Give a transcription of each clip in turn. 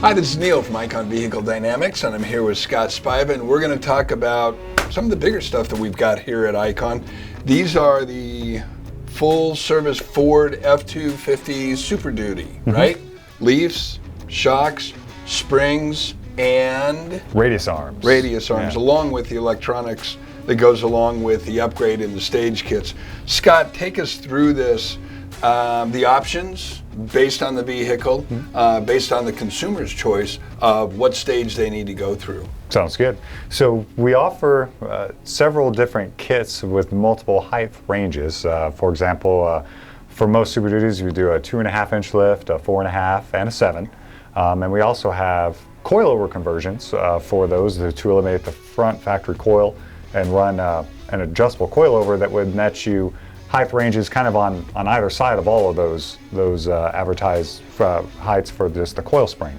Hi, this is Neil from Icon Vehicle Dynamics, and I'm here with Scott Spiva, and we're going to talk about some of the bigger stuff that we've got here at Icon. These are the full-service Ford F-250 Super Duty, right? Leafs, shocks, springs, and radius arms. Yeah. Along with the electronics that goes along with the upgrade in the stage kits. Scott, take us through this. The options based on the vehicle, based on the consumer's choice of what stage they need to go through. Sounds good. So we offer several different kits with multiple height ranges. For example, for most Super Duties, we do a 2.5-inch lift, a 4.5, and a 7. And we also have coilover conversions for those to eliminate the front factory coil and run an adjustable coilover that would net you height ranges kind of on either side of all of those advertised heights for just the coil spring.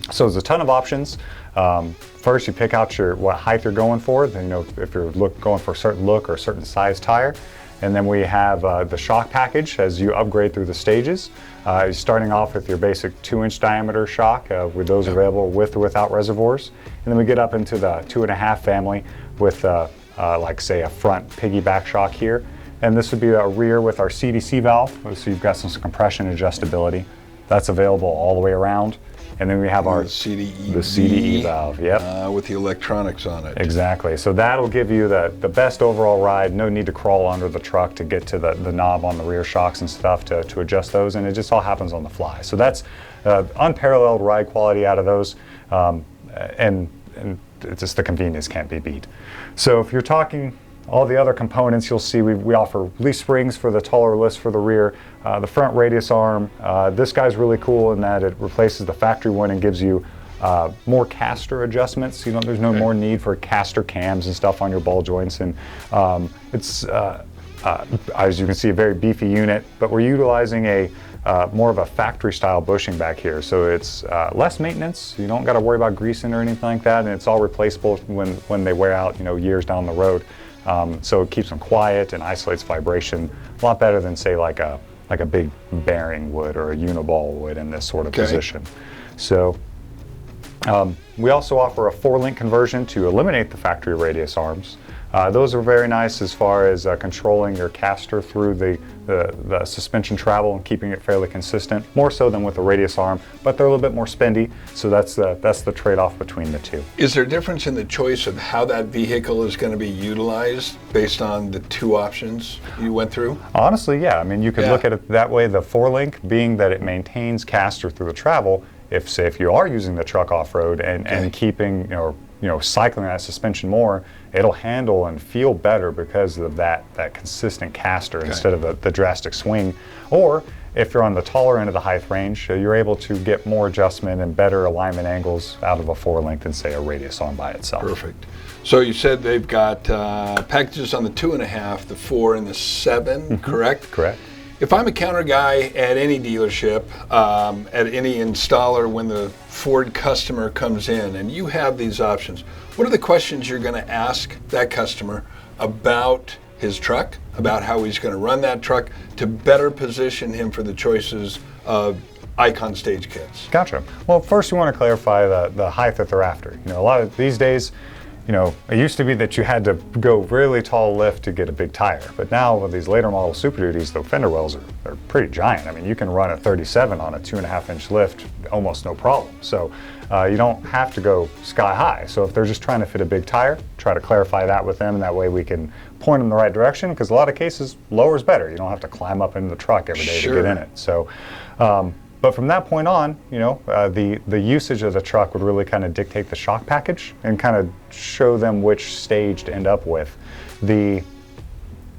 So there's a ton of options. First, you pick out what height you're going for. Then, if you're going for a certain look or a certain size tire. And then we have the shock package as you upgrade through the stages. You're starting off with your basic 2-inch diameter shock with those available with or without reservoirs. And then we get up into the 2.5 family with like say a front piggyback shock here. And this would be a rear with our CDC valve, so you've got some compression adjustability. That's available all the way around. And then we have our CDE valve, with the electronics on it. Exactly. So that'll give you the best overall ride. No need to crawl under the truck to get to the knob on the rear shocks and stuff to adjust those, and it just all happens on the fly. So that's unparalleled ride quality out of those, and it's just the convenience can't be beat. So if you're talking all the other components, you'll see we offer leaf springs for the taller lifts for the rear, the front radius arm. This guy's really cool in that it replaces the factory one and gives you more caster adjustments. There's no more need for caster cams and stuff on your ball joints, and it's as you can see, a very beefy unit. But we're utilizing more of a factory style bushing back here, so it's less maintenance. You don't got to worry about greasing or anything like that, and it's all replaceable when they wear out, years down the road. So it keeps them quiet and isolates vibration a lot better than say like a big bearing would or a uniball would in this sort of position. So we also offer a 4-link conversion to eliminate the factory radius arms. Those are very nice as far as controlling your caster through the suspension travel and keeping it fairly consistent, more so than with the radius arm, but they're a little bit more spendy, so that's the trade-off between the two. Is there a difference in the choice of how that vehicle is going to be utilized based on the two options you went through? Honestly, yeah. I mean, you could look at it that way. The 4-link being that it maintains caster through the travel. If you are using the truck off-road and keeping, cycling that suspension more, it'll handle and feel better because of that consistent caster instead of the drastic swing. Or if you're on the taller end of the height range, you're able to get more adjustment and better alignment angles out of a 4-link than say a radius arm by itself. Perfect. So you said they've got packages on the 2.5, the 4, and the 7, correct? Correct. If I'm a counter guy at any dealership, at any installer, when the Ford customer comes in and you have these options, what are the questions you're going to ask that customer about his truck, about how he's going to run that truck to better position him for the choices of Icon stage kits? Gotcha. Well, first you want to clarify the height that they're after. A lot of these days, it used to be that you had to go really tall lift to get a big tire, but now with these later model Super Duties, the fender wells are pretty giant. I mean, you can run a 37 on a 2.5-inch lift almost no problem. So you don't have to go sky high. So if they're just trying to fit a big tire, try to clarify that with them, and that way we can point them in the right direction, because a lot of cases, lower is better. You don't have to climb up into the truck every day to get in it. So. But from that point on, the usage of the truck would really kind of dictate the shock package and kind of show them which stage to end up with. The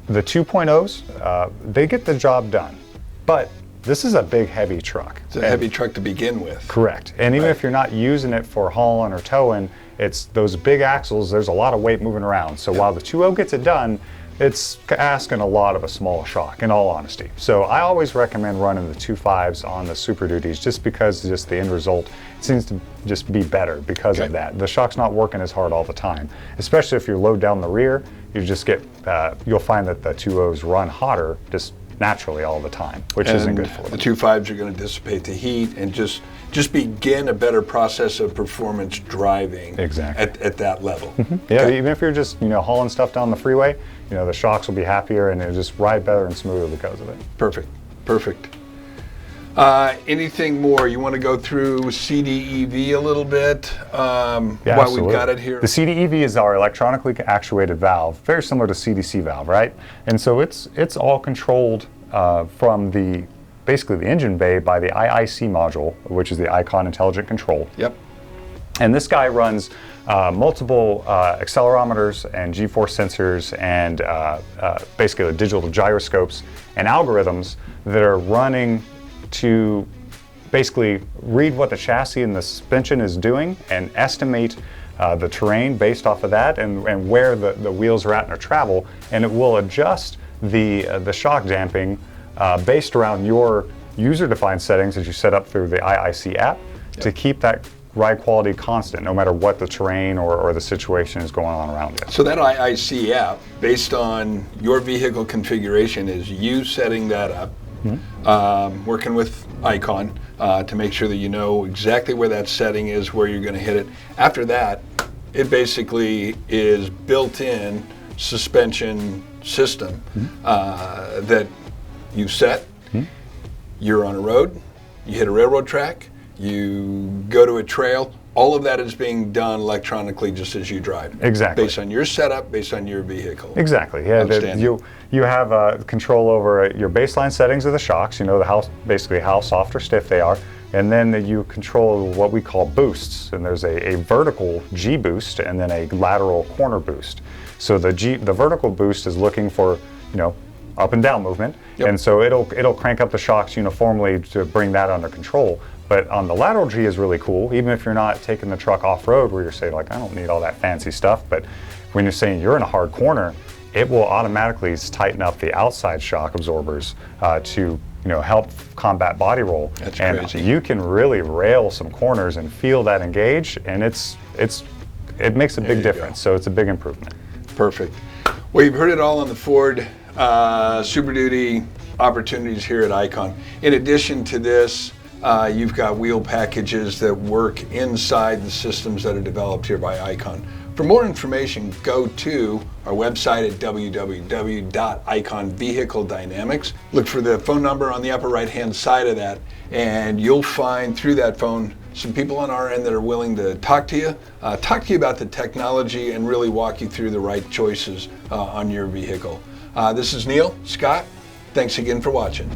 2.0s, they get the job done, but this is a big, heavy truck. It's a heavy truck to begin with. Correct. And even if you're not using it for hauling or towing, it's those big axles, there's a lot of weight moving around. So while the 2.0 gets it done, it's asking a lot of a small shock, in all honesty. So I always recommend running the 2.5s on the Super Duties, just because the end result seems to just be better because of that. The shock's not working as hard all the time, especially if you load down the rear. You just get, you'll find that the 2.0s run hotter just naturally all the time, which isn't good for The them. 2.5s are going to dissipate the heat and just begin a better process of performance driving. Exactly. At that level. Yeah, Okay. even if you're just hauling stuff down the freeway, the shocks will be happier and it'll just ride better and smoother because of it. Perfect. Anything more? You want to go through CDEV a little bit Yeah, while absolutely. we've got it here? The CDEV is our electronically actuated valve, very similar to CDC valve, right? And so it's all controlled from basically the engine bay by the IIC module, which is the Icon Intelligent Control. Yep. And this guy runs multiple accelerometers and G-force sensors and basically the digital gyroscopes and algorithms that are running to basically read what the chassis and the suspension is doing and estimate the terrain based off of that and where the wheels are at in their travel, and it will adjust the shock damping based around your user-defined settings that you set up through the IIC app to keep that ride quality constant no matter what the terrain or the situation is going on around you. So that IIC app, based on your vehicle configuration, is you setting that up, working with Icon to make sure that you know exactly where that setting is, where you're going to hit it. After that, it basically is built-in suspension system that you set. You're on a road, you hit a railroad track, you go to a trail, all of that is being done electronically just as you drive. Exactly. Based on your setup, based on your vehicle. Exactly. Yeah. Outstanding. You have control over your baseline settings of the shocks. Basically how soft or stiff they are, and then you control what we call boosts. And there's a vertical G boost and then a lateral corner boost. So the vertical boost is looking for up and down movement, and so it'll crank up the shocks uniformly to bring that under control. But on the lateral G is really cool, even if you're not taking the truck off-road where you're saying, like, I don't need all that fancy stuff, but when you're saying you're in a hard corner, it will automatically tighten up the outside shock absorbers to help combat body roll. That's and crazy. You can really rail some corners and feel that engage, and it makes a big you difference, so it's a big improvement. Perfect. Well, you've heard it all on the Ford Super Duty opportunities here at Icon. In addition to this, you've got wheel packages that work inside the systems that are developed here by Icon. For more information, go to our website at www.iconvehicledynamics. Look for the phone number on the upper right-hand side of that, and you'll find through that phone some people on our end that are willing to talk to you about the technology and really walk you through the right choices on your vehicle. This is Neil Scott. Thanks again for watching.